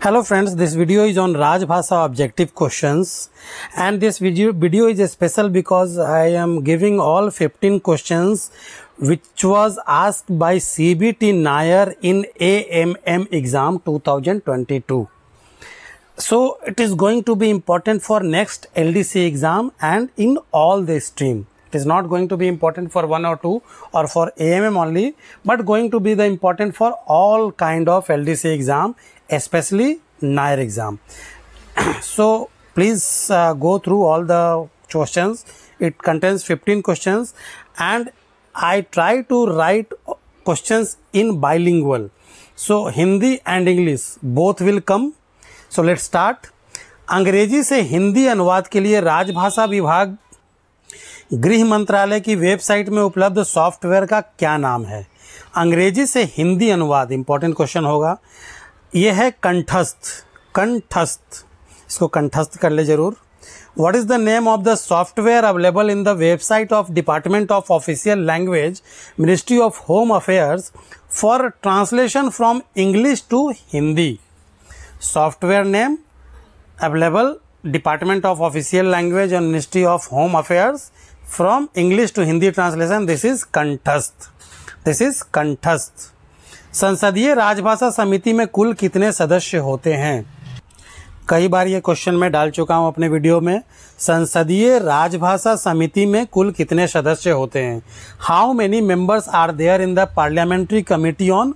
Hello friends, this video is on Rajbhasha objective questions, and this video is special because I am giving all 15 questions which was asked by CBT Nair in AMM exam 2022. So it is going to be important for next LDC exam and in all the stream. It is not going to be important for 1 or 2 or for AMM only, but going to be the important for all kind of LDC exam, especially Nair exam. So please go through all the questions. It contains 15 questions and I try to write questions in bilingual. So Hindi and English both will come. So let's start. अंग्रेजी से हिंदी अनुवाद के लिए राजभाषा विभाग गृह मंत्रालय की वेबसाइट में उपलब्ध सॉफ्टवेयर का क्या नाम है? अंग्रेजी से हिंदी अनुवाद इंपॉर्टेंट क्वेश्चन होगा। यह है कंठस्थ। इसको कंठस्थ कर ले जरूर। What is the name of the software available in the website of department of official language ministry of home affairs for translation from English to Hindi? Software name available Department of Official Language and Ministry of Home Affairs from English to Hindi translation. This is कंठस्थ। संसदीय राजभाषा समिति में कुल कितने सदस्य होते हैं? कई बार ये क्वेश्चन मैं डाल चुका हूं अपने वीडियो में। संसदीय राजभाषा समिति में कुल कितने सदस्य होते हैं? How many members are there in the parliamentary committee on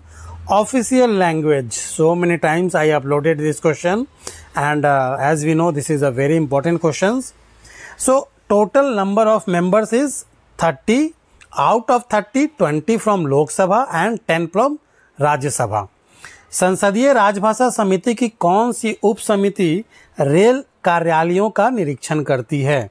official language? So many times I uploaded this question and as we know this is a very important questions. So total number of members is 30. Out of 30, 20 from Lok Sabha and 10 from Rajya Sabha. संसदीय राजभाषा समिति की कौन सी उप समिति rail कार्यालयों का निरीक्षण करती है?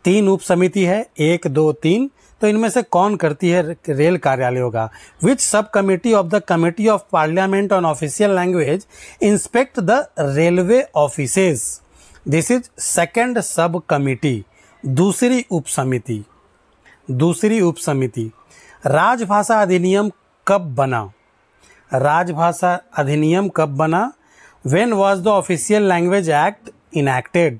3 उप समिति है, 1, 2, 3। तो इनमें से कौन करती है रेल कार्यालयों का? विच सब committee of the committee of parliament on official language inspect the railway offices? This is second सब कमिटी, दूसरी उप समिति। राजभाषा अधिनियम कब बना? राजभाषा अधिनियम कब बना? When was the official language act enacted?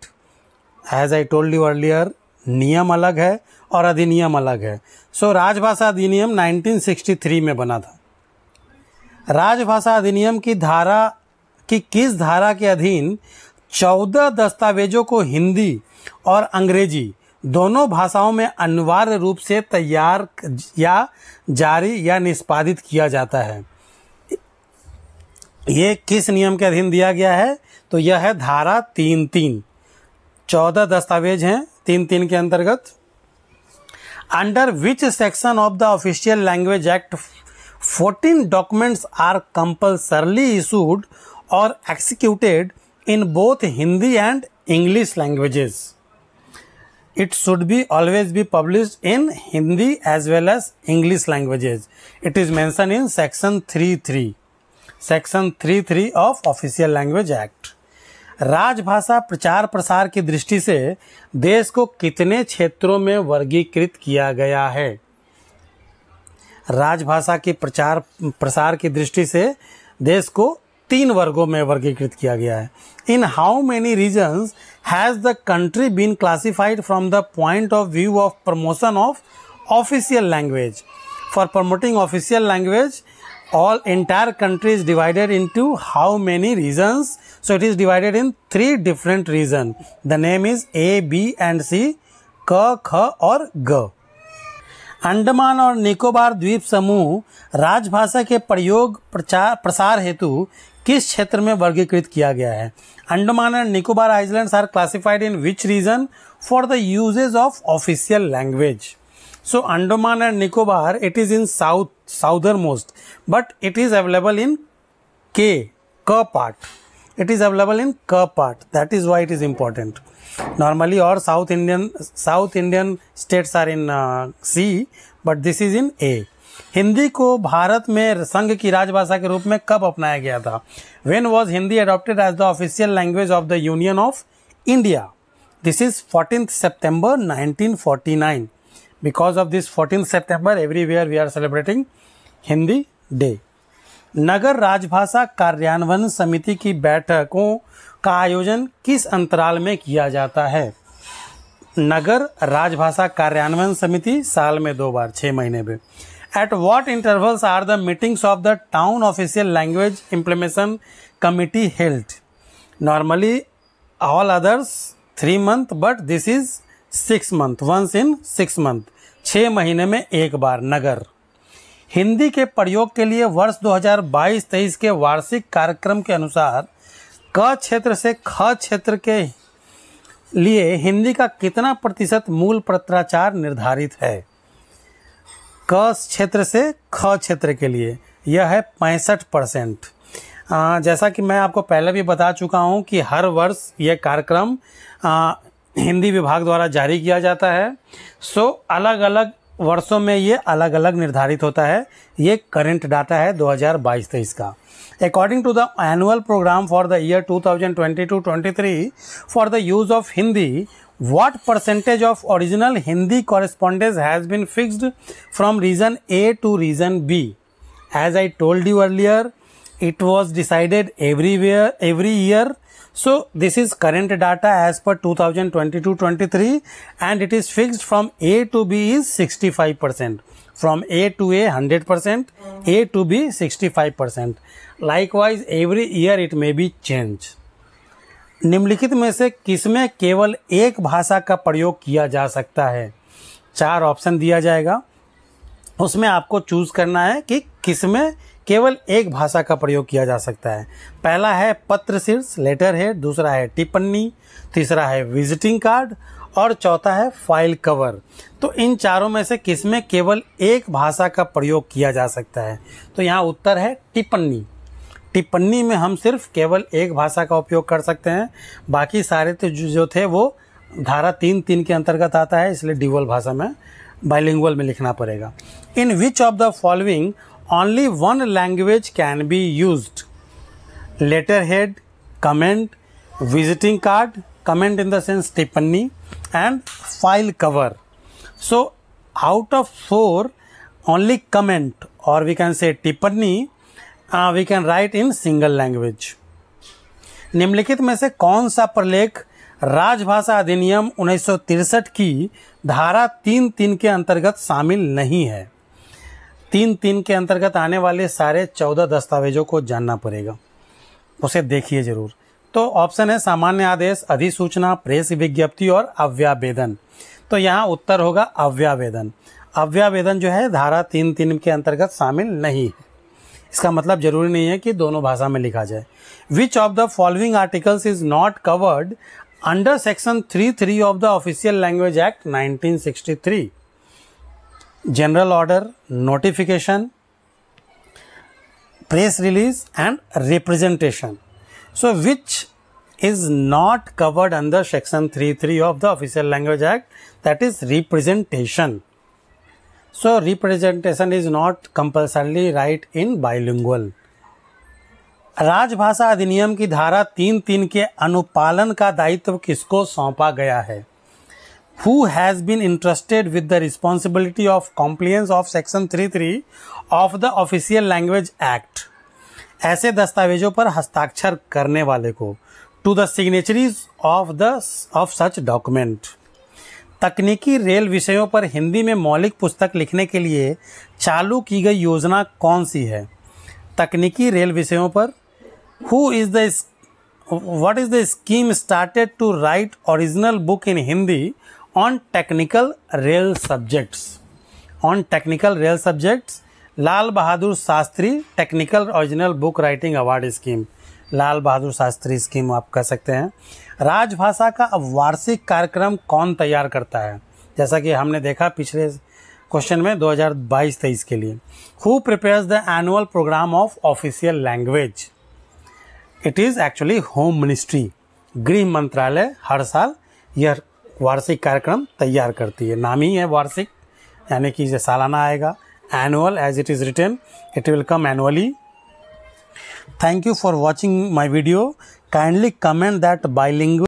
As I told you earlier, नियम अलग है और अधिनियम अलग है। सो राजभाषा अधिनियम 1963 में बना था। राजभाषा अधिनियम की किस धारा के अधीन 14 दस्तावेजों को हिंदी और अंग्रेजी दोनों भाषाओं में अनिवार्य रूप से तैयार या जारी या निष्पादित किया जाता है? ये किस नियम के अधीन दिया गया है? तो यह है धारा 3(3). 14 दस्तावेज हैं 3(3) के अंतर्गत। Under which section of the official language act 14 documents are compulsorily issued और executed in both Hindi and English languages? It should be always be published in Hindi as well as English languages. It is mention in section 3(3) of official language act. राजभाषा प्रचार प्रसार की दृष्टि से देश को कितने क्षेत्रों में वर्गीकृत किया गया है? राजभाषा के प्रचार प्रसार की दृष्टि से देश को 3 वर्गों में वर्गीकृत किया गया है। In how many regions has the country been classified from the point of view of promotion of official language? For promoting official language all entire country is divided into how many regions? So it is divided in 3 different regions. The name is A, B and C, K, ख और G. Andaman और निकोबार द्वीप समूह राजभाषा के प्रयोग प्रसार हेतु किस क्षेत्र में वर्गीकृत किया गया है? Andaman and Nicobar islands are classified in which region for the uses of official language? So Andaman and Nicobar, it is in southernmost, but it is available in K part. It is available in K part. That is why it is important. Normally all South Indian states are in C, but this is in A. Hindi को भारत में संघ की राजभाषा के रूप में कब अपनाया गया था? When was Hindi adopted as the official language of the Union of India? This is 14th September 1949. Because of this 14th September, everywhere we are celebrating Hindi Day. नगर राजभाषा कार्यान्वयन समिति की बैठकों का आयोजन किस अंतराल में किया जाता है? नगर राजभाषा कार्यान्वयन समिति साल में 2 बार 6 महीने में। At what intervals are the meetings of the town official language implementation committee held? Normally all others 3 months, but this is 6 months, once in 6 months, 6 महीने में एक बार। नगर हिंदी के प्रयोग के लिए वर्ष 2022-23 के वार्षिक कार्यक्रम के अनुसार क क्षेत्र से ख क्षेत्र के लिए हिंदी का कितना प्रतिशत मूल पत्राचार निर्धारित है? क क्षेत्र से ख क्षेत्र के लिए यह है 65%। जैसा कि मैं आपको पहले भी बता चुका हूं कि हर वर्ष यह कार्यक्रम हिंदी विभाग द्वारा जारी किया जाता है। सो अलग अलग वर्षों में ये अलग अलग निर्धारित होता है। ये करंट डाटा है 2022-23 का। According to the annual program for the year 2022-23 for the use of Hindi, what percentage of original Hindi correspondence has been fixed from region A to region B? As I told you earlier, it was decided every year. So this is current data as per 2022-23 and it is fixed from A to B is 65%. From A to A 100%, A to B 65%. Likewise every year it may be changed. निम्नलिखित में से किसमें केवल एक भाषा का प्रयोग किया जा सकता है? 4 ऑप्शन दिया जाएगा, उसमें आपको चूज करना है कि किसमें केवल एक भाषा का प्रयोग किया जा सकता है। पहला है पत्र शीर्ष लेटर हेड, दूसरा है टिप्पणी, तीसरा है विजिटिंग कार्ड और चौथा है फाइल कवर। तो इन चारों में से किसमें केवल एक भाषा का प्रयोग किया जा सकता है? तो यहाँ उत्तर है टिप्पणी। टिप्पणी में हम सिर्फ केवल एक भाषा का उपयोग कर सकते हैं, बाकी सारे तो जो थे वो धारा 3(3) के अंतर्गत आता है, इसलिए ड्यूअल भाषा में बाइलिंगुअल में लिखना पड़ेगा। In which of the following only one language can be used? Letterhead, comment, visiting card, comment in the sense टिप्पणी and file cover. So out of 4 only comment or we can say टिप्पणी we can write in single language. निम्नलिखित में से कौन सा प्रलेख राजभाषा अधिनियम 1963 की धारा 3(3) के अंतर्गत शामिल नहीं है? 3(3) के अंतर्गत आने वाले सारे 14 दस्तावेजों को जानना पड़ेगा, उसे देखिए जरूर। तो ऑप्शन है सामान्य आदेश, अधिसूचना, प्रेस विज्ञप्ति और अव्यावेदन। तो यहाँ उत्तर होगा अव्यावेदन। अव्यावेदन जो है धारा 3(3) के अंतर्गत शामिल नहीं है। इसका मतलब जरूरी नहीं है कि दोनों भाषा में लिखा जाए। विच of the following articles is not covered under section 3(3) of the official language act 1963? General order, notification, press release and representation. So which is not covered under section 3(3) of the official language act, that is representation. So representation is not compulsorily right in bilingual. राजभाषा अधिनियम की धारा 3(3) के अनुपालन का दायित्व किसको सौंपा गया है? Who has been entrusted with the responsibility of compliance of section 3(3) of the official language act? ऐसे दस्तावेजों पर हस्ताक्षर करने वाले को to the signatories of such document. तकनीकी रेल विषयों पर हिंदी में मौलिक पुस्तक लिखने के लिए चालू की गई योजना कौन सी है? तकनीकी रेल विषयों पर what is the scheme started to write original book in Hindi on technical rail subjects? On technical rail subjects, Lal Bahadur Shastri technical original book writing award scheme, Lal Bahadur Shastri scheme आप कह सकते हैं। राजभाषा का वार्षिक कार्यक्रम कौन तैयार करता है? जैसा कि हमने देखा पिछले क्वेश्चन में 2022-23 के लिए। Who prepares the annual programme of official language? It is actually home ministry, गृह मंत्रालय हर साल यह वार्षिक कार्यक्रम तैयार करती है। नाम ही है वार्षिक, यानी कि सालाना आएगा। Annual, as it is written, it will come annually. Thank you for watching my video. Kindly comment that bilingual